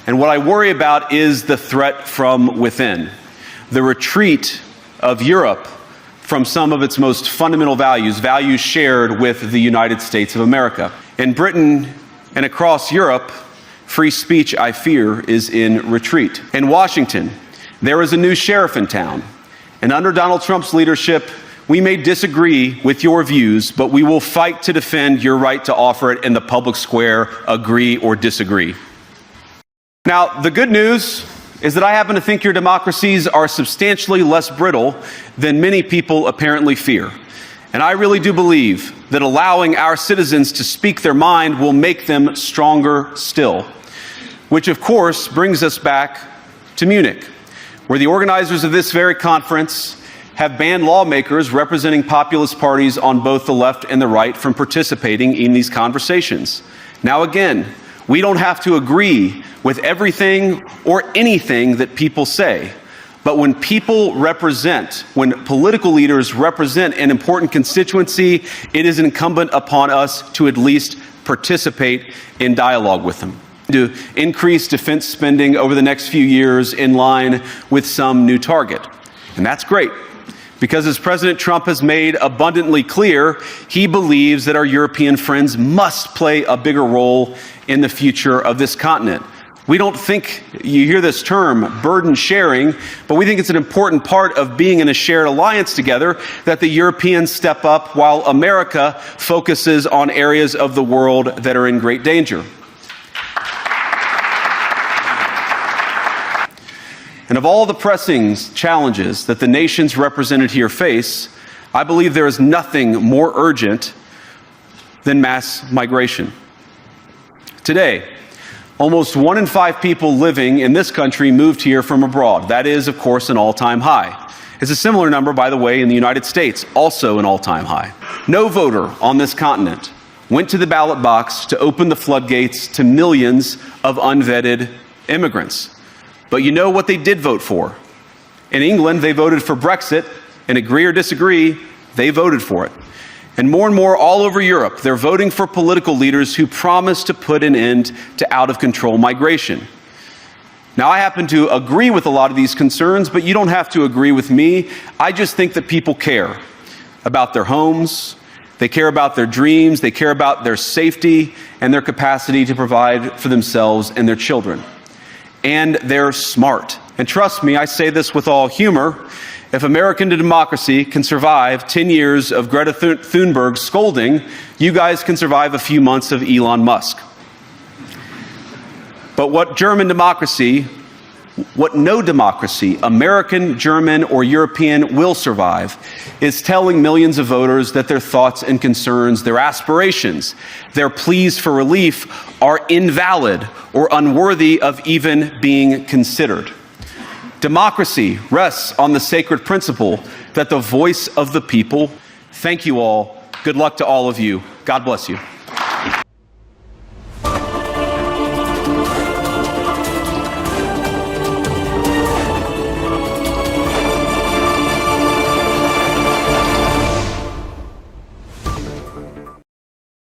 And what I worry about is the threat from within, the retreat of Europe from some of its most fundamental values, values shared with the United States of America. In Britain and across Europe, free speech, I fear, is in retreat. In Washington, there is a new sheriff in town, and under Donald Trump's leadership, we may disagree with your views, but we will fight to defend your right to offer it in the public square, agree or disagree. Now, the good news is that I happen to think your democracies are substantially less brittle than many people apparently fear. And I really do believe that allowing our citizens to speak their mind will make them stronger still. Which, of course, brings us back to Munich, where the organizers of this very conference have banned lawmakers representing populist parties on both the left and the right from participating in these conversations. Now, again, we don't have to agree with everything or anything that people say. But when people represent, when political leaders represent an important constituency, it is incumbent upon us to at least participate in dialogue with them, to increase defense spending over the next few years in line with some new target. And that's great, because as President Trump has made abundantly clear, he believes that our European friends must play a bigger role in the future of this continent. We don't think, you hear this term, burden sharing, but we think it's an important part of being in a shared alliance together that the Europeans step up while America focuses on areas of the world that are in great danger. And of all the pressing challenges that the nations represented here face, I believe there is nothing more urgent than mass migration. Today, almost 1 in 5 people living in this country moved here from abroad. That is, of course, an all-time high. It's a similar number, by the way, in the United States, also an all-time high. No voter on this continent went to the ballot box to open the floodgates to millions of unvetted immigrants. But you know what they did vote for? In England, they voted for Brexit, and agree or disagree, they voted for it. And more all over Europe, they're voting for political leaders who promise to put an end to out-of-control migration. Now, I happen to agree with a lot of these concerns, but you don't have to agree with me. I just think that people care about their homes, they care about their dreams, they care about their safety and their capacity to provide for themselves and their children. And they're smart. And trust me, I say this with all humor. If American democracy can survive 10 years of Greta Thunberg scolding, you guys can survive a few months of Elon Musk. But what German democracy, what no democracy, American, German, or European, will survive is telling millions of voters that their thoughts and concerns, their aspirations, their pleas for relief are invalid or unworthy of even being considered. Democracy rests on the sacred principle that the voice of the people. Thank you all. Good luck to all of you. God bless you.